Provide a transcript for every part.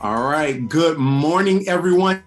All right. Good morning, everyone,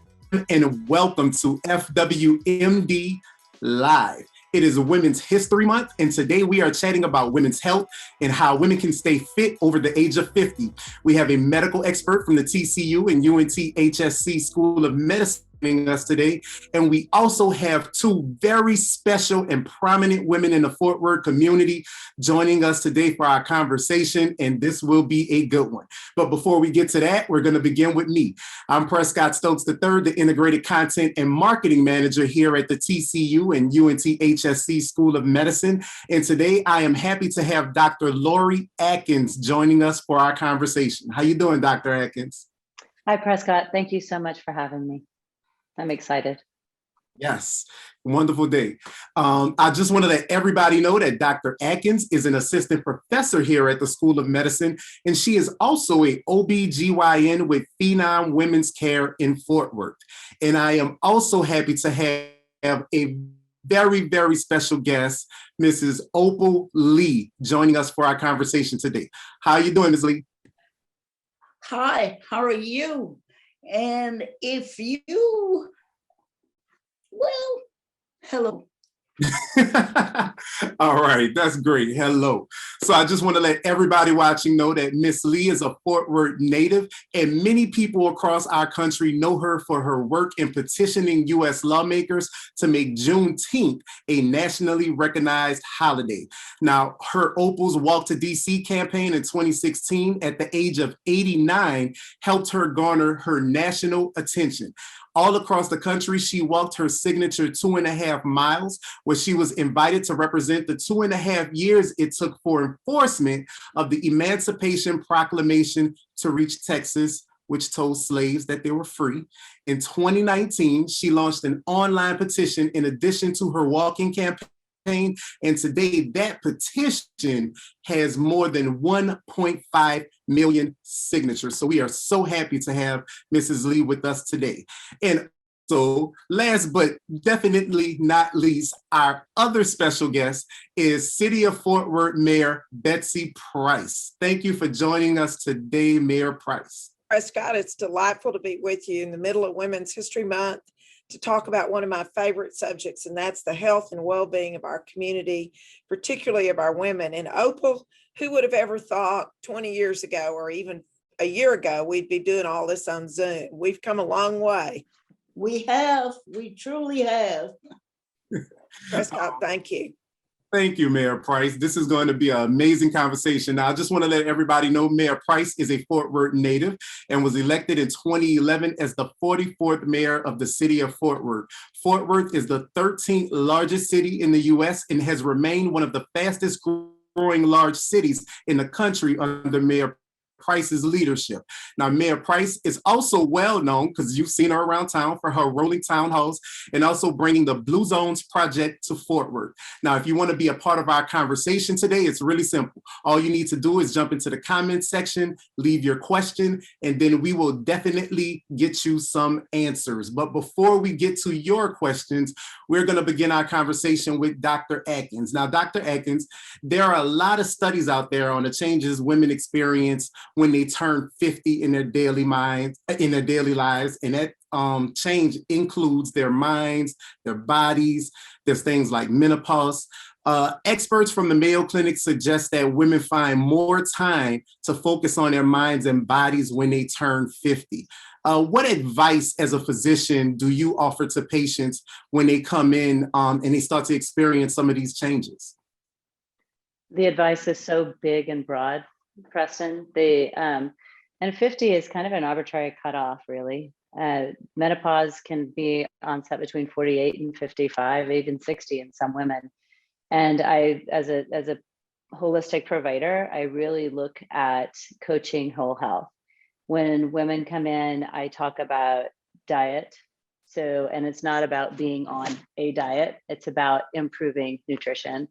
and welcome to FWMD Live. It is Women's History Month, and today we are chatting about women's health and how women can stay fit over the age of 50. We have a medical expert from the TCU and UNT School of Medicine joining us today, and we also have two very special and prominent women in the Fort Worth community joining us today for our conversation, and this will be a good one. But before we get to that, we're going to begin with me. I'm Prescott Stokes III, the Integrated Content and Marketing Manager here at the TCU and UNT School of Medicine. And today I am happy to have Dr. Lori Atkins joining us for our conversation. How you doing, Dr. Atkins? Hi, Prescott. Thank you so much for having me. I'm excited. Yes, wonderful day. I just want to let everybody know that Dr. Atkins is an assistant professor here at the School of Medicine, and she is also a OBGYN with Phenom Women's Care in Fort Worth. And I am also happy to have a very, very special guest, Mrs. Opal Lee, joining us for our conversation today. How are you doing, Ms. Lee? Hi, how are you? And if you, well, hello. All right, that's great. Hello. So I just want to let everybody watching know that Miss Lee is a Fort Worth native, and many people across our country know her for her work in petitioning U.S. lawmakers to make Juneteenth a nationally recognized holiday. Now, her Opal's Walk to D.C. campaign in 2016 at the age of 89 helped her garner her national attention. All across the country, she walked her signature 2.5 miles, where she was invited to represent the 2.5 years it took for enforcement of the Emancipation Proclamation to reach Texas, which told slaves that they were free. In 2019, she launched an online petition in addition to her walking campaign. And today that petition has more than 1.5 million signatures. So we are so happy to have Mrs. Lee with us today. And so last but definitely not least, our other special guest is City of Fort Worth Mayor Betsy Price. Thank you for joining us today, Mayor Price. Prescott, it's delightful to be with you in the middle of Women's History Month to talk about one of my favorite subjects, and that's the health and well-being of our community, particularly of our women. And Opal, who would have ever thought 20 years ago or even a year ago we'd be doing all this on Zoom? We've come a long way. We truly have. Prescott, thank you. Thank you, Mayor Price. This is going to be an amazing conversation. Now, I just want to let everybody know Mayor Price is a Fort Worth native and was elected in 2011 as the 44th mayor of the city of Fort Worth. Fort Worth is the 13th largest city in the U.S. and has remained one of the fastest growing large cities in the country under Mayor Price's leadership. Now, Mayor Price is also well known, because you've seen her around town, for her rolling town halls and also bringing the Blue Zones project to Fort Worth. Now, if you want to be a part of our conversation today, it's really simple. All you need to do is jump into the comments section, leave your question, and then we will definitely get you some answers. But before we get to your questions, we're going to begin our conversation with Dr. Atkins. Now, Dr. Atkins, there are a lot of studies out there on the changes women experience when they turn 50 in their daily lives, and that change includes their minds, their bodies. There's things like menopause. Experts from the Mayo Clinic suggest that women find more time to focus on their minds and bodies when they turn 50. What advice as a physician do you offer to patients when they come in and they start to experience some of these changes? The advice is so big and broad, Preston. And 50 is kind of an arbitrary cutoff, really. Menopause can be onset between 48 and 55, even 60 in some women. And I, as a holistic provider, I really look at coaching whole health. When women come in, I talk about diet. And it's not about being on a diet, it's about improving nutrition.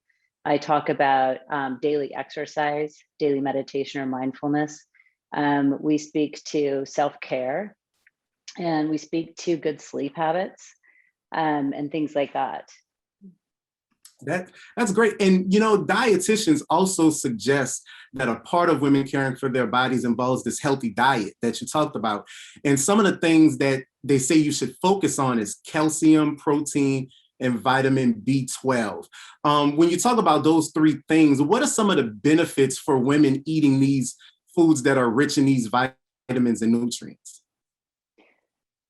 I talk about daily exercise, daily meditation or mindfulness. We speak to self-care, and we speak to good sleep habits and things like that. That's great. And you know, dietitians also suggest that a part of women caring for their bodies involves this healthy diet that you talked about. And some of the things that they say you should focus on is calcium, protein, and vitamin B12. When you talk about those three things, what are some of the benefits for women eating these foods that are rich in these vitamins and nutrients?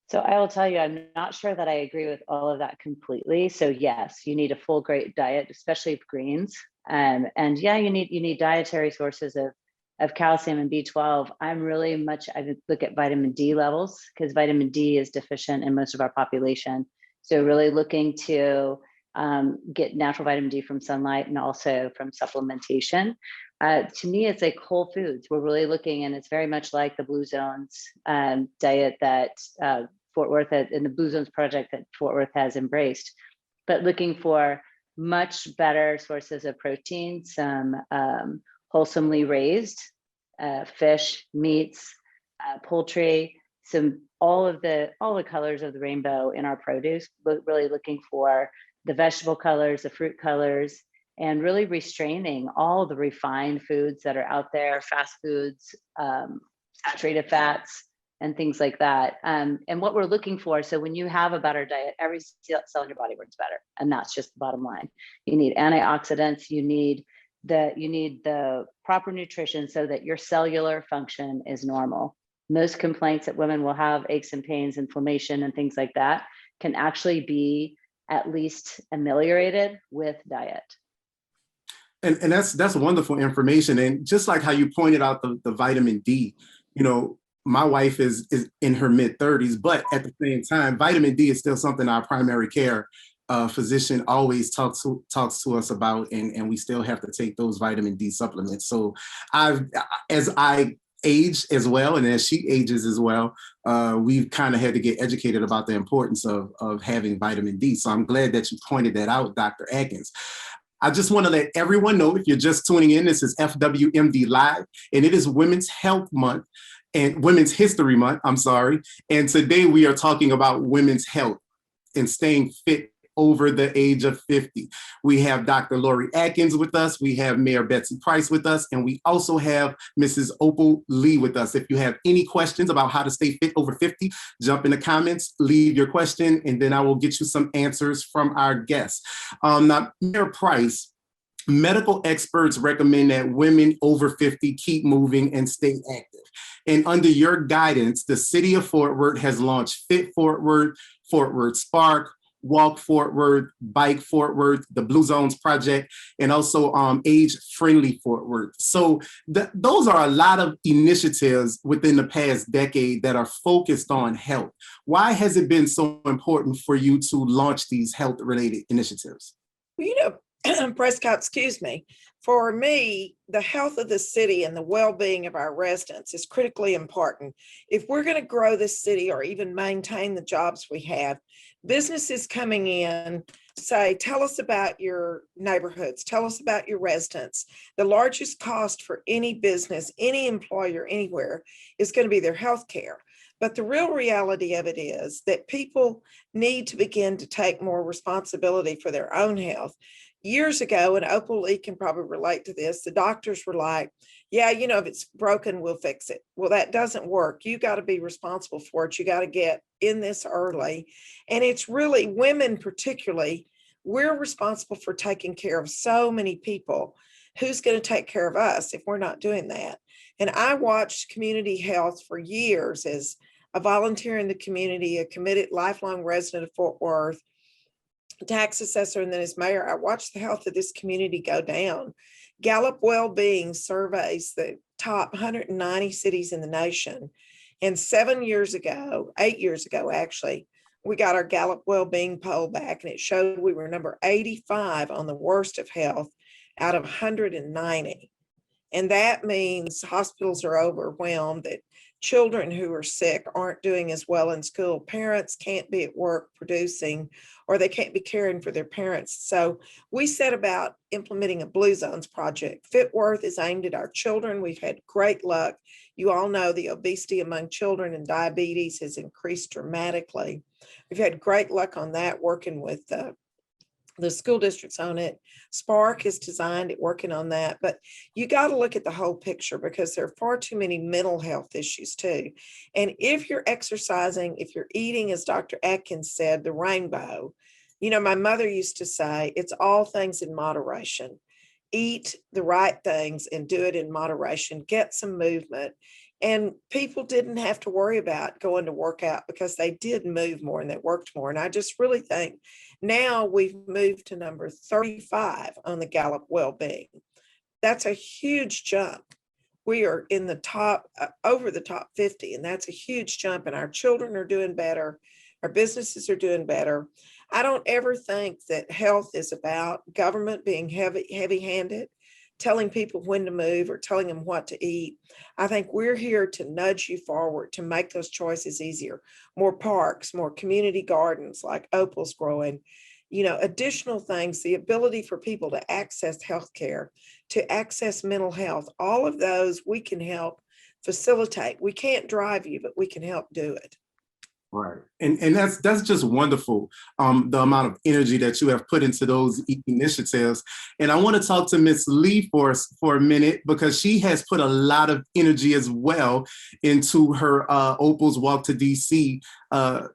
So I will tell you, I'm not sure that I agree with all of that completely. So yes, you need a full great diet, especially of greens. And yeah, you need dietary sources of calcium and B12. I look at vitamin D levels because vitamin D is deficient in most of our population. So really looking to get natural vitamin D from sunlight and also from supplementation. To me, it's like whole foods. We're really looking, and it's very much like the Blue Zones diet that Fort Worth in the Blue Zones project that Fort Worth has embraced, but looking for much better sources of protein, some wholesomely raised fish, meats, poultry, all the colors of the rainbow in our produce, but really looking for the vegetable colors, the fruit colors, and really restraining all the refined foods that are out there, fast foods, saturated fats, and things like that. And what we're looking for, so when you have a better diet, every cell in your body works better. And that's just the bottom line. You need antioxidants, you need the proper nutrition so that your cellular function is normal. Most complaints that women will have, aches and pains, inflammation, and things like that, can actually be at least ameliorated with diet. And that's wonderful information. And just like how you pointed out the vitamin D, you know, my wife is in her mid-30s, but at the same time, vitamin D is still something our primary care physician always talks to us about, and we still have to take those vitamin D supplements. So as I age as well, and as she ages as well, we've kind of had to get educated about the importance of having vitamin D. So I'm glad that you pointed that out, Dr. Atkins. I just want to let everyone know, if you're just tuning in, this is FWMD Live, and it is Women's Health Month and Women's History Month, I'm sorry. And today we are talking about women's health and staying fit over the age of 50. We have Dr. Lori Atkins with us. We have Mayor Betsy Price with us. And we also have Mrs. Opal Lee with us. If you have any questions about how to stay fit over 50, jump in the comments, leave your question, and then I will get you some answers from our guests. Now, Mayor Price, medical experts recommend that women over 50 keep moving and stay active. And under your guidance, the city of Fort Worth has launched Fit Fort Worth, Fort Worth Spark, Walk Fort Worth, Bike Fort Worth, the Blue Zones Project, and also Age Friendly Fort Worth. So those are a lot of initiatives within the past decade that are focused on health. Why has it been so important for you to launch these health-related initiatives? Well, you know, Prescott, excuse me. For me, the health of the city and the well-being of our residents is critically important. If we're going to grow this city or even maintain the jobs we have, businesses coming in say, tell us about your neighborhoods, tell us about your residents. The largest cost for any business, any employer, anywhere is going to be their health care. But the real reality of it is that people need to begin to take more responsibility for their own health. Years ago, and Opal Lee can probably relate to this, the doctors were like, yeah, you know, if it's broken, we'll fix it. Well, that doesn't work. You got to be responsible for it. You got to get in this early. And it's really women particularly, we're responsible for taking care of so many people. Who's going to take care of us if we're not doing that? And I watched community health for years as a volunteer in the community, a committed lifelong resident of Fort Worth, tax assessor, and then as mayor. I watched the health of this community go down. Gallup Wellbeing surveys the top 190 cities in the nation. And 8 years ago, actually, we got our Gallup Wellbeing poll back, and it showed we were number 85 on the worst of health out of 190. And that means hospitals are overwhelmed, that children who are sick aren't doing as well in school. Parents can't be at work producing, or they can't be caring for their parents. So we set about implementing a Blue Zones project. Fit Worth is aimed at our children. We've had great luck. You all know the obesity among children and diabetes has increased dramatically. We've had great luck on that, working with The school districts own it. Spark is designed at working on that, but you got to look at the whole picture because there are far too many mental health issues too. And if you're exercising, if you're eating, as Dr. Atkins said, the rainbow, you know, my mother used to say, it's all things in moderation. Eat the right things and do it in moderation, get some movement. And people didn't have to worry about going to work out because they did move more and they worked more. And I just really think now we've moved to number 35 on the Gallup Wellbeing. That's a huge jump. We are in the top, over the top 50, and that's a huge jump. And our children are doing better. Our businesses are doing better. I don't ever think that health is about government being heavy-handed, telling people when to move or telling them what to eat. I think we're here to nudge you forward, to make those choices easier. More parks, more community gardens like Opal's growing, you know, additional things, the ability for people to access healthcare, to access mental health, all of those we can help facilitate. We can't drive you, but we can help do it. Right. And that's just wonderful, the amount of energy that you have put into those initiatives. And I want to talk to Miss Lee for a minute, because she has put a lot of energy as well into her Opal's Walk to DC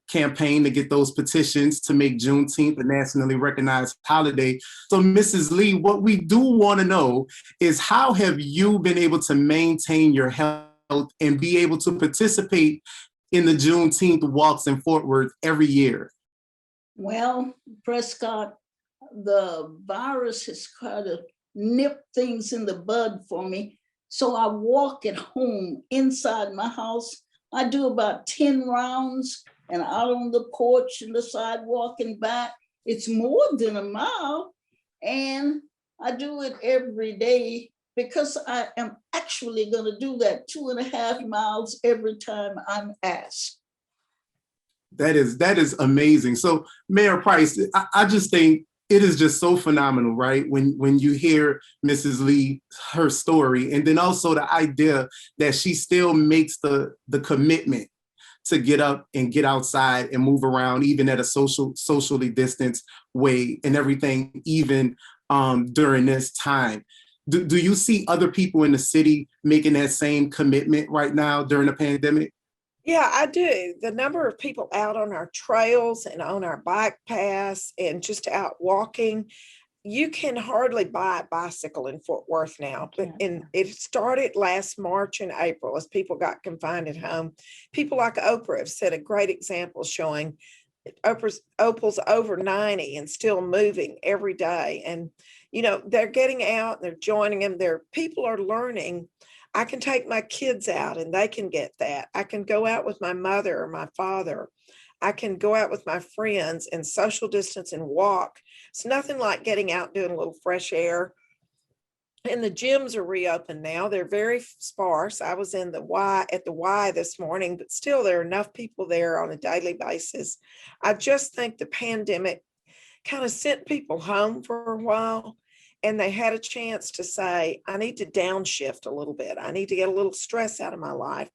campaign to get those petitions to make Juneteenth a nationally recognized holiday. So Mrs. Lee, what we do want to know is, how have you been able to maintain your health and be able to participate in the Juneteenth walks in Fort Worth every year? Well, Prescott, the virus has kind of nipped things in the bud for me. So I walk at home inside my house. I do about 10 rounds and out on the porch and the sidewalk and back. It's more than a mile. And I do it every day because I am actually going to do that 2.5 miles every time I'm asked. That is amazing. So Mayor Price, I just think it is just so phenomenal, right? When you hear Mrs. Lee, her story, and then also the idea that she still makes the commitment to get up and get outside and move around, even at a socially distanced way and everything, even during this time. Do you see other people in the city making that same commitment right now during the pandemic? Yeah, I do. The number of people out on our trails and on our bike paths and just out walking, you can hardly buy a bicycle in Fort Worth now. And it started last March and April as people got confined at home. People like Oprah have set a great example, showing Opal's over 90 and still moving every day. And, you know, they're getting out, they're joining them. People are learning. I can take my kids out and they can get that. I can go out with my mother or my father. I can go out with my friends and social distance and walk. It's nothing like getting out, doing a little fresh air. And the gyms are reopened now. They're very sparse. I was in the Y this morning, but still there are enough people there on a daily basis. I just think the pandemic kind of sent people home for a while, and they had a chance to say, I need to downshift a little bit. I need to get a little stress out of my life.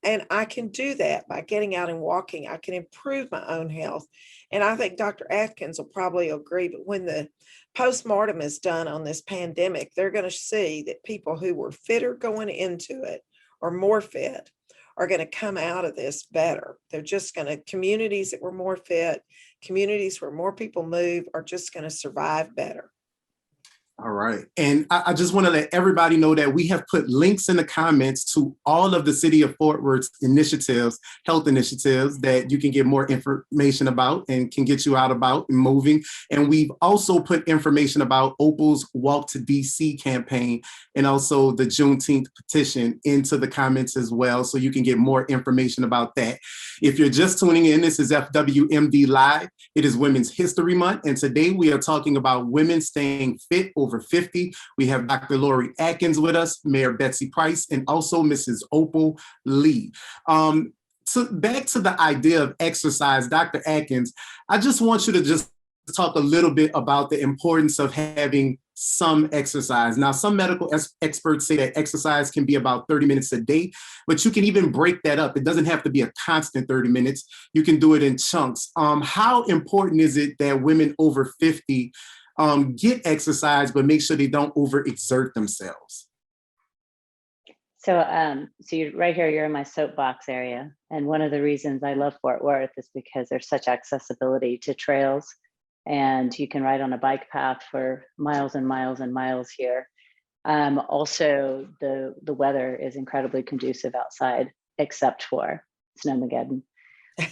And I can do that by getting out and walking. I can improve my own health. And I think Dr. Atkins will probably agree, but when the postmortem is done on this pandemic, they're going to see that people who were fitter going into it or more fit are going to come out of this better. They're just going to, communities that were more fit, communities where more people move are just going to survive better. All right. And I just want to let everybody know that we have put links in the comments to all of the City of Fort Worth's initiatives, health initiatives that you can get more information about and can get you out about and moving. And we've also put information about Opal's Walk to DC campaign and also the Juneteenth petition into the comments as well, so you can get more information about that. If you're just tuning in, this is FWMD Live. It is Women's History Month, and today we are talking about women staying fit over 50. We have Dr. Lori Atkins with us, Mayor Betsy Price, and also Mrs. Opal Lee. So back to the idea of exercise, Dr. Atkins, I just want you to just talk a little bit about the importance of having some exercise. Now, some medical experts say that exercise can be about 30 minutes a day, but you can even break that up. It doesn't have to be a constant 30 minutes. You can do it in chunks. How important is it that women over 50 get exercise, but make sure they don't overexert themselves? So, so you're right here, you're in my soapbox area. And one of the reasons I love Fort Worth is because there's such accessibility to trails, and you can ride on a bike path for miles and miles and miles here. Also, the weather is incredibly conducive outside, except for Snowmageddon.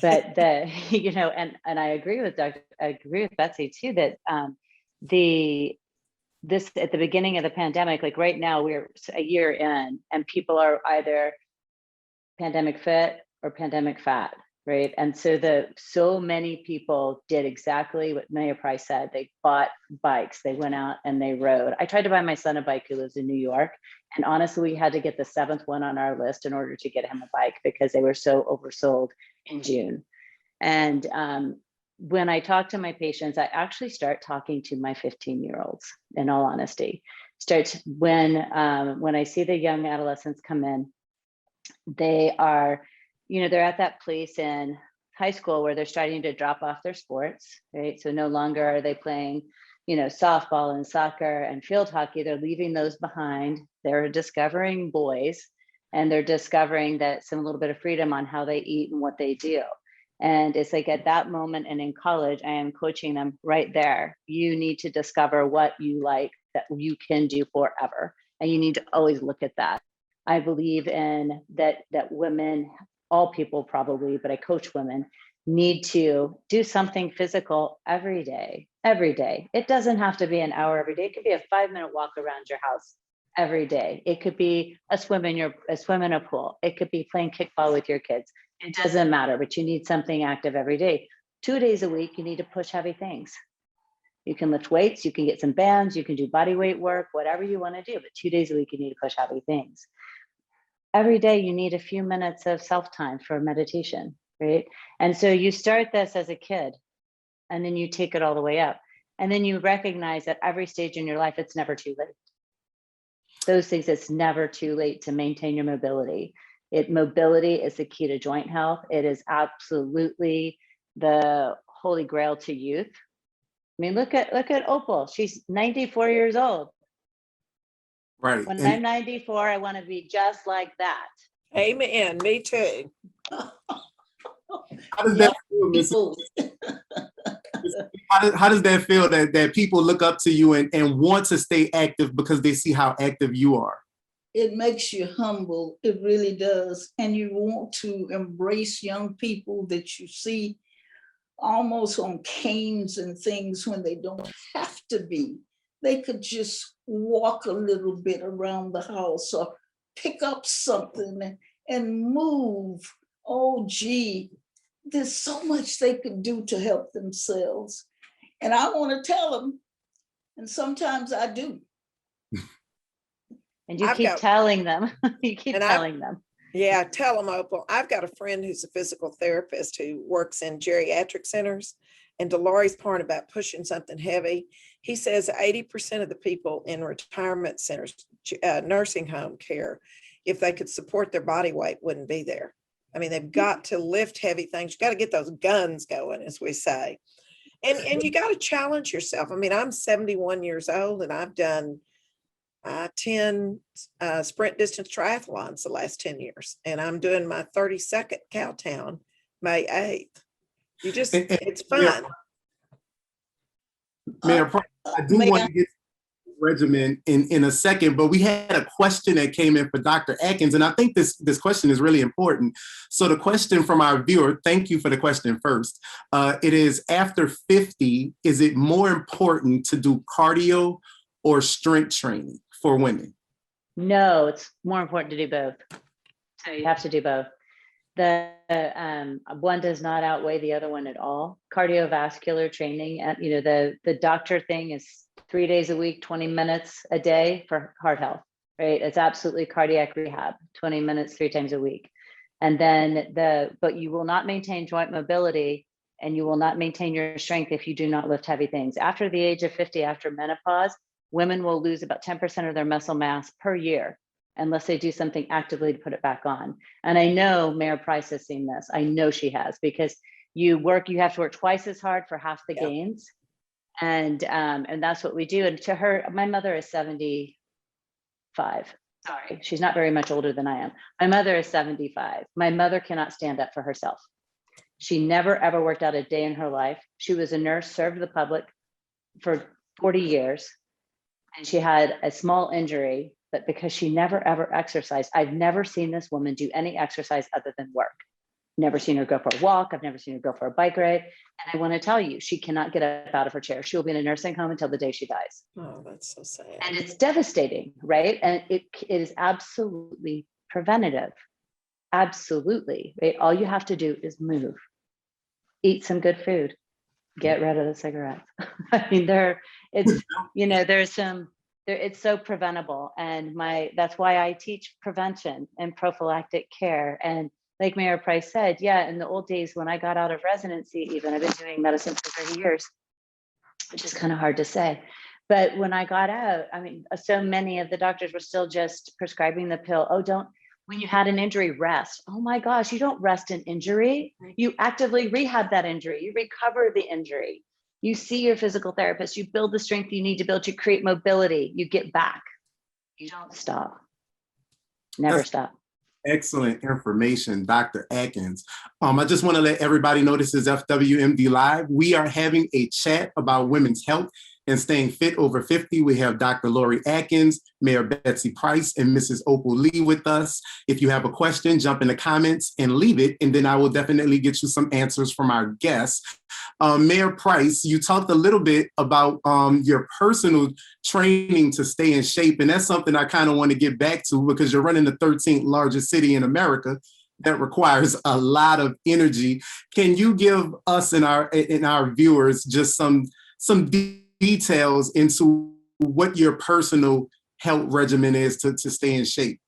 But you know, and I agree with Betsy too, that this at the beginning of the pandemic, like right now, we're a year in, and people are either pandemic fit or pandemic fat, right? And so many people did exactly what Mayor Price said. They bought bikes, they went out and they rode. I tried to buy my son a bike who lives in New York, and honestly, we had to get the 7th one on our list in order to get him a bike because they were so oversold in June. And when I talk to my patients, I actually start talking to my 15-year-olds, in all honesty. When I see the young adolescents come in, they are, you know, they're at that place in high school where they're starting to drop off their sports, right? So no longer are they playing, you know, softball and soccer and field hockey. They're leaving those behind. They're discovering boys, and they're discovering that some little bit of freedom on how they eat and what they do. And it's like at that moment, and in college, I am coaching them right there. You need to discover what you like that you can do forever. And you need to always look at that. I believe in that women, all people probably, but I coach women, need to do something physical every day. Every day. It doesn't have to be an hour every day. It could be a 5-minute walk around your house every day. It could be a swim in a pool. It could be playing kickball with your kids. It doesn't matter, but you need something active every day. 2 days a week, you need to push heavy things. You can lift weights, you can get some bands, you can do body weight work, whatever you want to do, but 2 days a week, you need to push heavy things. Every day, you need a few minutes of self-time for meditation, right? And so you start this as a kid, and then you take it all the way up. And then you recognize that every stage in your life, it's never too late. Those things, it's never too late to maintain your mobility. Mobility is the key to joint health. It is absolutely the holy grail to youth. I mean, look at Opal. She's 94 years old. Right. When I'm 94, I want to be just like that. Amen. Me too. How does that feel, how does that feel that people look up to you and want to stay active because they see how active you are? It makes you humble. It really does. And you want to embrace young people that you see almost on canes and things when they don't have to be. They could just walk a little bit around the house or pick up something and move. Oh, gee, there's so much they could do to help themselves. And I want to tell them, and sometimes I do. And you keep telling them. You keep telling them. Yeah, tell them, Opal. I've got a friend who's a physical therapist who works in geriatric centers. And to Lori's point about pushing something heavy, he says 80% of the people in retirement centers, nursing home care, if they could support their body weight, wouldn't be there. I mean, they've got to lift heavy things. You got to get those guns going, as we say. And you got to challenge yourself. I mean, I'm 71 years old and I've done 10 sprint distance triathlons the last 10 years. And I'm doing my 32nd Cowtown, May 8th. It's fun. Mayor, I do want to get to the regimen in a second, but we had a question that came in for Dr. Atkins, and I think this question is really important. So the question from our viewer, thank you for the question first. It is, after 50, is it more important to do cardio or strength training for women? No, it's more important to do both. So you have to do both. The one does not outweigh the other one at all. Cardiovascular training, the doctor thing is 3 days a week, 20 minutes a day for heart health, right? It's absolutely cardiac rehab, 20 minutes, 3 times a week. And then but you will not maintain joint mobility and you will not maintain your strength if you do not lift heavy things. After the age of 50, after menopause, women will lose about 10% of their muscle mass per year unless they do something actively to put it back on. And I know Mayor Price has seen this. I know she has, because you have to work twice as hard for half the gains. And that's what we do. And to her, my mother is 75. Sorry, she's not very much older than I am. My mother is 75. My mother cannot stand up for herself. She never, ever worked out a day in her life. She was a nurse, served the public for 40 years. And she had a small injury, but because she never, ever exercised, I've never seen this woman do any exercise other than work. Never seen her go for a walk. I've never seen her go for a bike ride. And I want to tell you, she cannot get up out of her chair. She will be in a nursing home until the day she dies. Oh, that's so sad. And it's devastating, right? And it is absolutely preventative. Absolutely, right? All you have to do is move, eat some good food, get rid of the cigarettes. I mean, it's so preventable. And that's why I teach prevention and prophylactic care. And like Mayor Price said, in the old days when I got out of residency, even I've been doing medicine for 30 years, which is kind of hard to say. But when I got out, I mean, so many of the doctors were still just prescribing the pill. When you had an injury, rest. Oh my gosh, you don't rest an injury. You actively rehab that injury. You recover the injury. You see your physical therapist. You build the strength you need to build. You create mobility. You get back. You don't stop. Never stop. Excellent information, Dr. Atkins. I just want to let everybody know this is FWMD Live. We are having a chat about women's health and staying fit over 50. We have Dr. Lori Atkins, Mayor Betsy Price, and Mrs. Opal Lee with us. If you have a question, jump in the comments and leave it, and then I will definitely get you some answers from our guests. Mayor Price, you talked a little bit about your personal training to stay in shape, and that's something I kind of want to get back to because you're running the 13th largest city in America. That requires a lot of energy. Can you give us and our viewers just some details into what your personal health regimen is to stay in shape?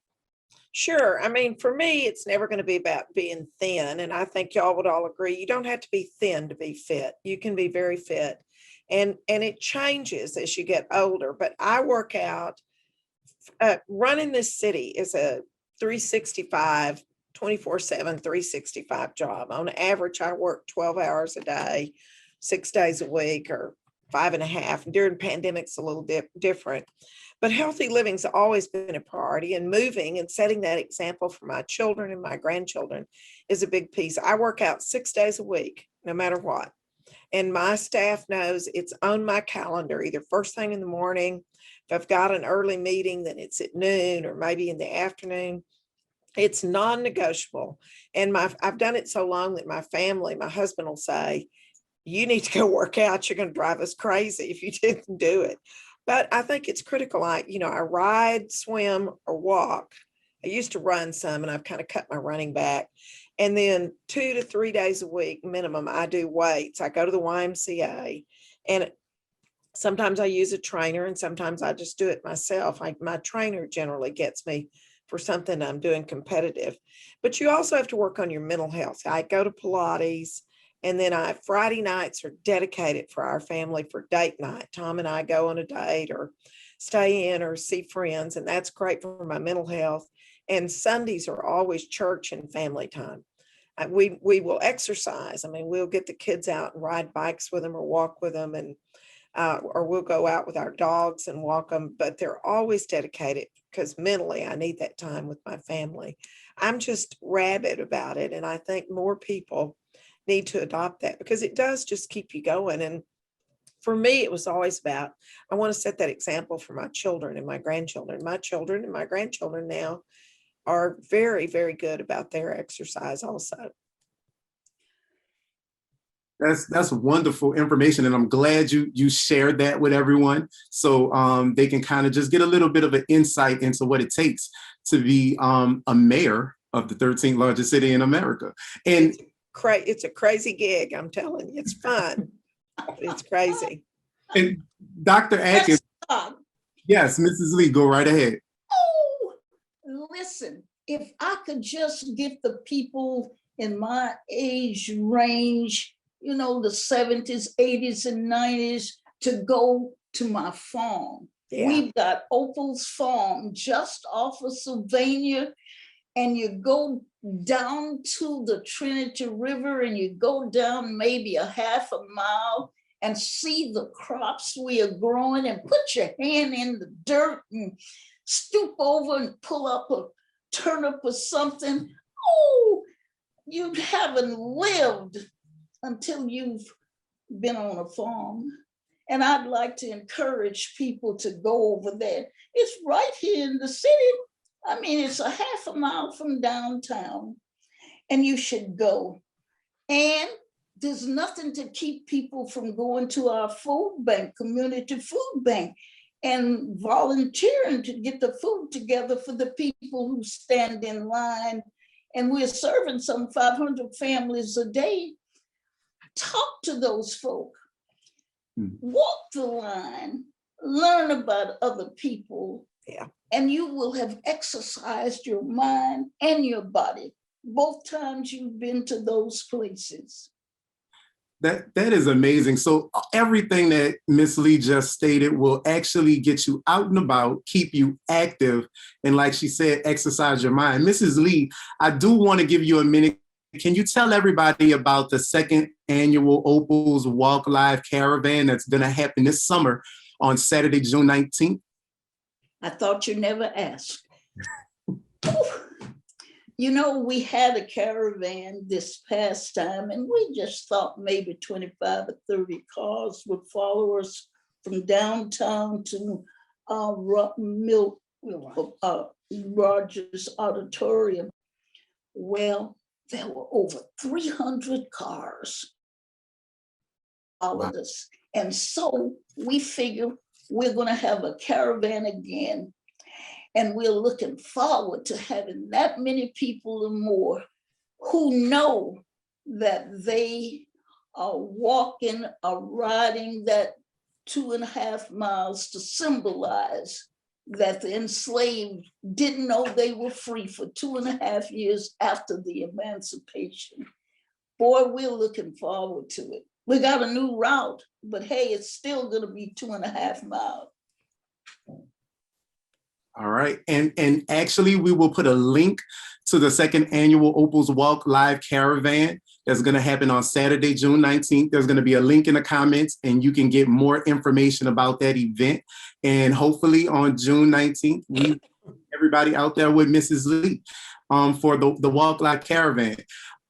Sure. I mean, for me, it's never going to be about being thin. And I think y'all would all agree, you don't have to be thin to be fit. You can be very fit. And it changes as you get older. But I work out. Running this city is a 365, 24/7, 365 job. On average, I work 12 hours a day, 6 days a week, or 5.5. During pandemics, a little different. But healthy living's always been a priority, and moving and setting that example for my children and my grandchildren is a big piece. I work out 6 days a week, no matter what. And my staff knows it's on my calendar, either first thing in the morning. If I've got an early meeting, then it's at noon or maybe in the afternoon. It's non-negotiable. And I've done it so long that my family, my husband will say, you need to go work out. You're going to drive us crazy if you didn't do it. But I think it's critical. I ride, swim, or walk. I used to run some, and I've kind of cut my running back. And then 2 to 3 days a week minimum, I do weights. I go to the YMCA, and sometimes I use a trainer, and sometimes I just do it myself. My trainer generally gets me for something I'm doing competitive. But you also have to work on your mental health. I go to Pilates. And then Friday nights are dedicated for our family for date night. Tom and I go on a date or stay in or see friends, and that's great for my mental health. And Sundays are always church and family time. We will exercise. I mean, we'll get the kids out and ride bikes with them or walk with them, and or we'll go out with our dogs and walk them. But they're always dedicated because mentally I need that time with my family. I'm just rabid about it, and I think more people need to adopt that because it does just keep you going. And for me, it was always about, I want to set that example for my children and my grandchildren. My children and my grandchildren now are very, very good about their exercise also. That's wonderful information, and I'm glad you shared that with everyone, so they can kind of just get a little bit of an insight into what it takes to be a mayor of the 13th largest city in America. And it's a crazy gig, I'm telling you. It's fun. It's crazy. And Dr. Atkins, yes, Mrs. Lee, go right ahead. Oh, listen, if I could just get the people in my age range, the 70s, 80s, and 90s to go to my farm. Yeah. We've got Opal's Farm just off of Sylvania, and you go down to the Trinity River and you go down maybe a half a mile and see the crops we are growing, and put your hand in the dirt and stoop over and pull up a turnip or something. Oh, you haven't lived until you've been on a farm. And I'd like to encourage people to go over there. It's right here in the city. I mean, it's a half a mile from downtown, and you should go. And there's nothing to keep people from going to our food bank, community food bank, and volunteering to get the food together for the people who stand in line. And we're serving some 500 families a day. Talk to those folk. Walk the line, learn about other people, and you will have exercised your mind and your body both times you've been to those places. That is amazing. So everything that Miss Lee just stated will actually get you out and about, keep you active, and like she said, exercise your mind. Mrs. Lee, I do want to give you a minute. Can you tell everybody about the second annual Opal's Walk Live Caravan that's going to happen this summer on Saturday, June 19th? I thought you never asked. You know, we had a caravan this past time, and we just thought maybe 25 or 30 cars would follow us from downtown to Rogers Auditorium. Well, there were over 300 cars followed us. And so we figure we're going to have a caravan again. And we're looking forward to having that many people or more who know that they are walking or riding that 2.5 miles to symbolize that the enslaved didn't know they were free for 2.5 years after the emancipation. Boy, we're looking forward to it. We got a new route, but hey, it's still going to be 2.5 miles. All right. And actually, we will put a link to the second annual Opal's Walk Live Caravan that's going to happen on Saturday, June 19th. There's going to be a link in the comments, and you can get more information about that event. And hopefully on June 19th, we everybody out there with Mrs. Lee for the Walk Live Caravan.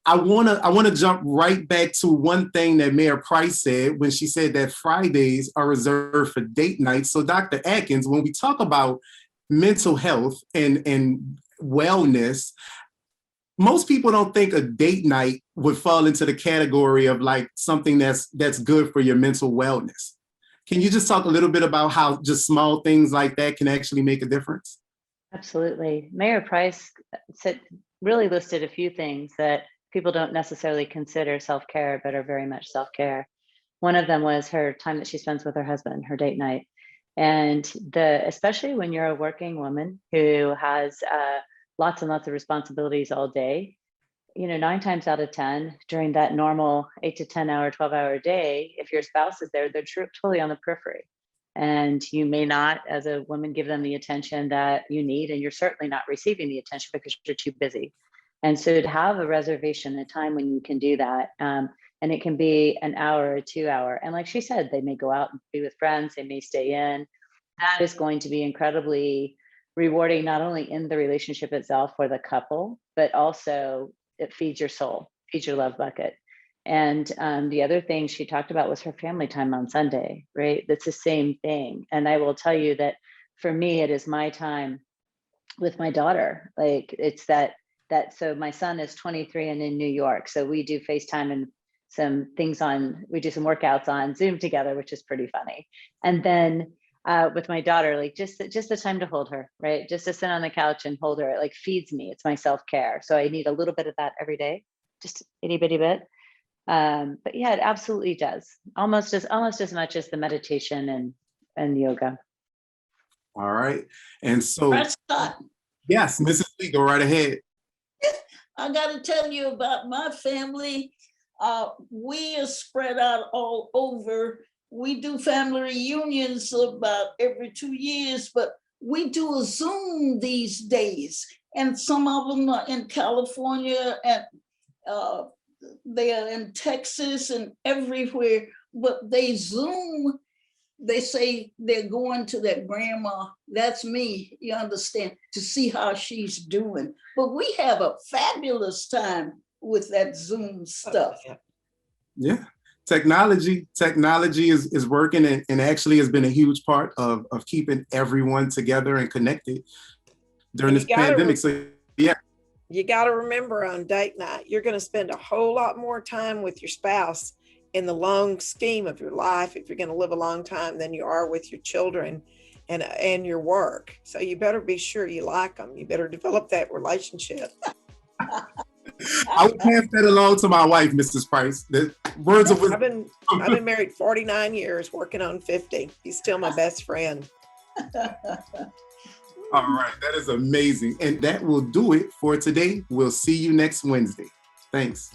I wanna jump right back to one thing that Mayor Price said when she said that Fridays are reserved for date night. So Dr. Atkins, when we talk about mental health and wellness, most people don't think a date night would fall into the category of like something that's good for your mental wellness. Can you just talk a little bit about how just small things like that can actually make a difference? Absolutely. Mayor Price really listed a few things that people don't necessarily consider self-care, but are very much self-care. One of them was her time that she spends with her husband, her date night. And especially when you're a working woman who has lots and lots of responsibilities all day, 9 times out of 10 during that normal 8 to 10 hour, 12-hour day, if your spouse is there, they're totally on the periphery. And you may not, as a woman, give them the attention that you need, and you're certainly not receiving the attention because you're too busy. And so to have a reservation, a time when you can do that, and it can be an hour or 2 hour. And like she said, they may go out and be with friends, they may stay in. That is going to be incredibly rewarding, not only in the relationship itself for the couple, but also it feeds your soul, feeds your love bucket. And the other thing she talked about was her family time on Sunday, right? That's the same thing. And I will tell you that for me, it is my time with my daughter. Like it's so my son is 23 and in New York. So we do FaceTime and we do some workouts on Zoom together, which is pretty funny. And then with my daughter, like just the time to hold her, right? Just to sit on the couch and hold her, it like feeds me. It's my self-care. So I need a little bit of that every day, just itty bitty bit. But yeah, it absolutely does. Almost as much as the meditation and yoga. All right. And so, Prescott, yes, Mrs. Lee, go right ahead. I got to tell you about my family. We are spread out all over we do family reunions about every 2 years, but we do a Zoom these days. And some of them are in California and they are in Texas and everywhere, but they Zoom. They say they're going to their grandma, that's me, you understand, to see how she's doing. But we have a fabulous time with that Zoom stuff. Yeah. Technology is working and actually has been a huge part of keeping everyone together and connected during this pandemic. So yeah. You got to remember on date night, you're going to spend a whole lot more time with your spouse in the long scheme of your life, if you're going to live a long time, than you are with your children and your work. So you better be sure you like them. You better develop that relationship. I would pass that along to my wife, Mrs. Price. The words of wisdom. I've been married 49 years, working on 50. He's still my best friend. All right, that is amazing. And that will do it for today. We'll see you next Wednesday. Thanks.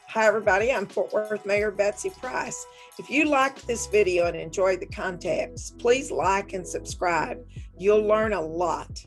Hi, everybody. I'm Fort Worth Mayor Betsy Price. If you liked this video and enjoyed the content, please like and subscribe. You'll learn a lot.